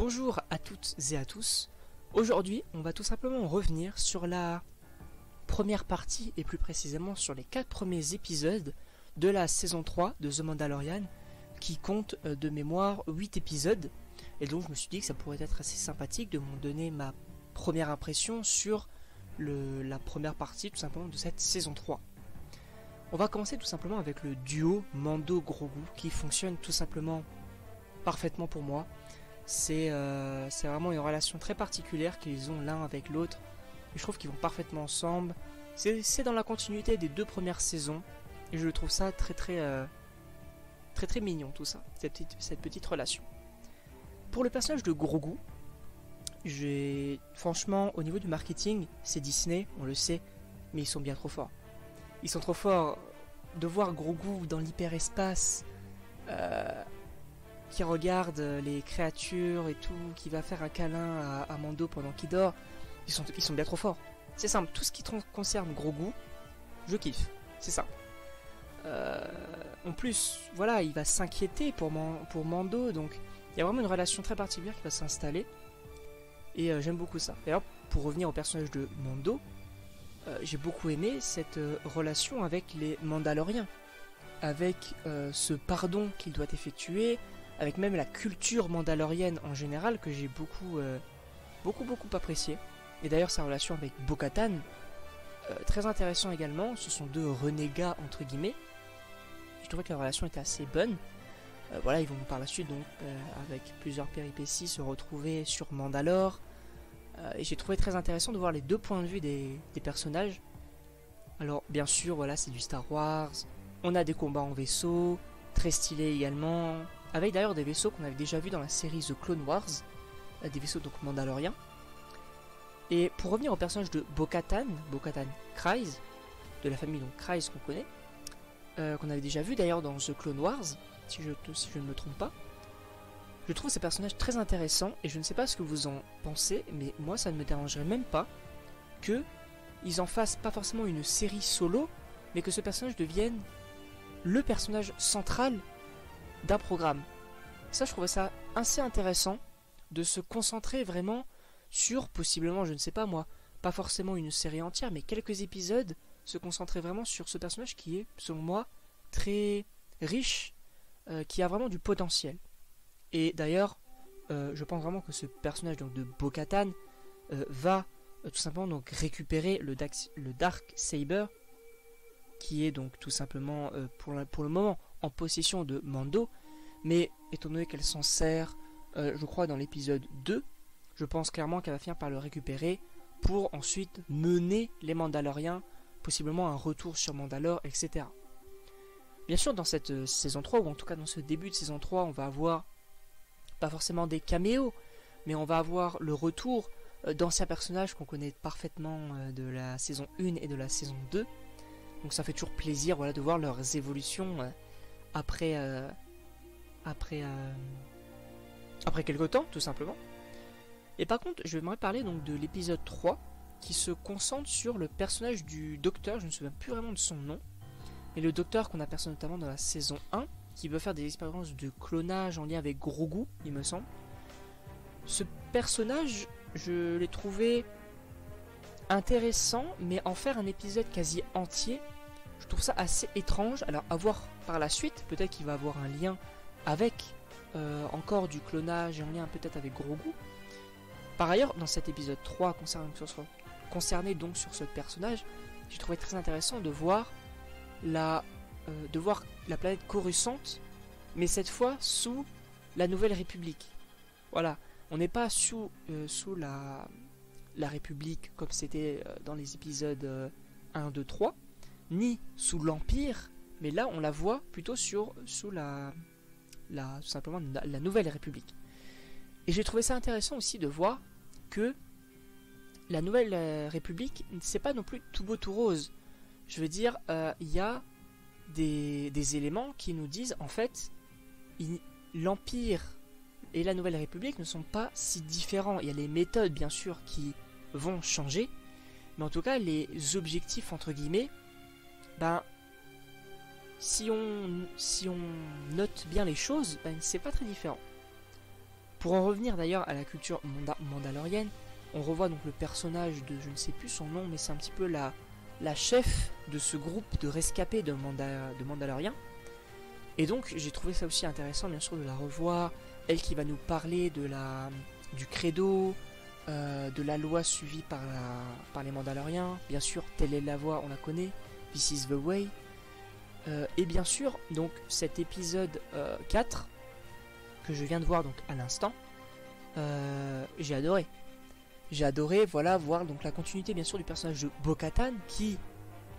Bonjour à toutes et à tous. Aujourd'hui, on va tout simplement revenir sur la première partie et plus précisément sur les 4 premiers épisodes de la saison 3 de The Mandalorian qui compte de mémoire 8 épisodes. Et donc je me suis dit que ça pourrait être assez sympathique de me donner ma première impression sur la première partie tout simplement de cette saison 3. On va commencer tout simplement avec le duo Mando-Grogu qui fonctionne tout simplement parfaitement pour moi. C'est vraiment une relation très particulière qu'ils ont l'un avec l'autre. Je trouve qu'ils vont parfaitement ensemble. C'est dans la continuité des 2 premières saisons. Et je trouve ça très mignon tout ça, cette petite relation. Pour le personnage de Grogu, franchement au niveau du marketing, c'est Disney, on le sait, mais ils sont bien trop forts. Ils sont trop forts. De voir Grogu dans l'hyperespace, qui regarde les créatures et tout, qui va faire un câlin à Mando pendant qu'il dort, ils sont bien trop forts. C'est simple, tout ce qui concerne Grogu, je kiffe, c'est simple. En plus, voilà, il va s'inquiéter pour Mando, donc il y a vraiment une relation très particulière qui va s'installer, et j'aime beaucoup ça. D'ailleurs, pour revenir au personnage de Mando, j'ai beaucoup aimé cette relation avec les Mandaloriens, avec ce pardon qu'il doit effectuer, avec même la culture mandalorienne en général que j'ai beaucoup apprécié. Et d'ailleurs sa relation avec Bo-Katan, très intéressant également. Ce sont 2 renégats entre guillemets. Je trouvais que la relation était assez bonne. Voilà, ils vont par la suite donc avec plusieurs péripéties se retrouver sur Mandalore. Et j'ai trouvé très intéressant de voir les 2 points de vue des personnages. Alors bien sûr, voilà, c'est du Star Wars. On a des combats en vaisseau, très stylés également. Avec d'ailleurs des vaisseaux qu'on avait déjà vus dans la série The Clone Wars, des vaisseaux donc mandaloriens. Et pour revenir au personnage de Bo-Katan Kryze, de la famille donc Kryze qu'on connaît, qu'on avait déjà vu d'ailleurs dans The Clone Wars, si je ne me trompe pas. Je trouve ces personnages très intéressants et je ne sais pas ce que vous en pensez, mais moi ça ne me dérangerait même pas que ils en fassent pas forcément une série solo, mais que ce personnage devienne le personnage central d'un programme. Ça, je trouvais ça assez intéressant de se concentrer vraiment sur, possiblement, je ne sais pas moi, pas forcément une série entière, mais quelques épisodes, se concentrer vraiment sur ce personnage qui est, selon moi, très riche, qui a vraiment du potentiel. Et d'ailleurs, je pense vraiment que ce personnage donc, de Bo-Katan va tout simplement donc récupérer le Dark Saber, qui est donc tout simplement pour le moment en possession de Mando, mais étant donné qu'elle s'en sert, je crois dans l'épisode 2, je pense clairement qu'elle va finir par le récupérer pour ensuite mener les Mandaloriens, possiblement un retour sur Mandalore, etc. Bien sûr, dans cette saison 3, ou en tout cas dans ce début de saison 3, on va avoir pas forcément des caméos, mais on va avoir le retour d'anciens personnages qu'on connaît parfaitement de la saison 1 et de la saison 2. Donc ça fait toujours plaisir, voilà, de voir leurs évolutions après quelques temps, tout simplement. Et par contre, je vais parler donc de l'épisode 3, qui se concentre sur le personnage du docteur, je ne me souviens plus vraiment de son nom, mais le docteur qu'on aperçoit notamment dans la saison 1, qui veut faire des expériences de clonage en lien avec Grogu, il me semble. Ce personnage, je l'ai trouvé intéressant, mais en faire un épisode quasi entier, je trouve ça assez étrange. Alors à voir par la suite, peut-être qu'il va avoir un lien avec encore du clonage et un lien peut-être avec Grogu. Par ailleurs, dans cet épisode 3 concerné donc sur ce personnage, j'ai trouvé très intéressant de voir la planète Coruscant, mais cette fois sous la Nouvelle République. Voilà, on n'est pas sous la République comme c'était dans les épisodes 1, 2, 3, ni sous l'Empire, mais là on la voit plutôt sous tout simplement la Nouvelle République. Et j'ai trouvé ça intéressant aussi de voir que la Nouvelle République, c'est pas non plus tout beau tout rose. Je veux dire, il y a des éléments qui nous disent en fait l'Empire et la Nouvelle République ne sont pas si différents. Il y a les méthodes bien sûr qui vont changer, mais en tout cas les objectifs entre guillemets, si on note bien les choses, c'est pas très différent. Pour en revenir d'ailleurs à la culture mandalorienne, on revoit donc le personnage de, je ne sais plus son nom, mais c'est un petit peu la chef de ce groupe de rescapés de Mandaloriens. Et donc j'ai trouvé ça aussi intéressant bien sûr de la revoir, elle qui va nous parler du credo, de la loi suivie par les Mandaloriens, bien sûr telle est la voie, on la connaît, this is the way, et bien sûr donc cet épisode 4 que je viens de voir donc à l'instant, j'ai adoré voilà voir donc la continuité bien sûr du personnage de Bo-Katan qui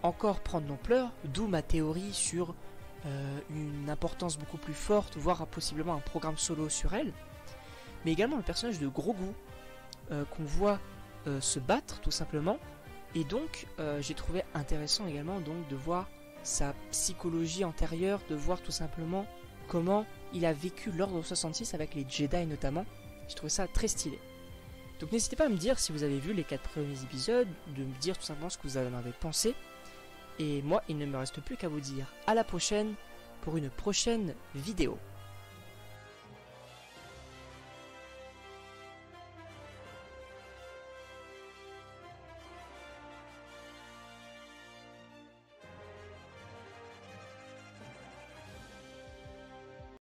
encore prend de l'ampleur, d'où ma théorie sur une importance beaucoup plus forte, voire possiblement un programme solo sur elle, mais également le personnage de Grogu qu'on voit se battre tout simplement, et donc j'ai trouvé intéressant également donc de voir sa psychologie antérieure, de voir tout simplement comment il a vécu l'ordre 66 avec les Jedi notamment. J'ai trouvé ça très stylé. Donc n'hésitez pas à me dire si vous avez vu les 4 premiers épisodes, de me dire tout simplement ce que vous en avez pensé. Et moi, il ne me reste plus qu'à vous dire à la prochaine pour une prochaine vidéo.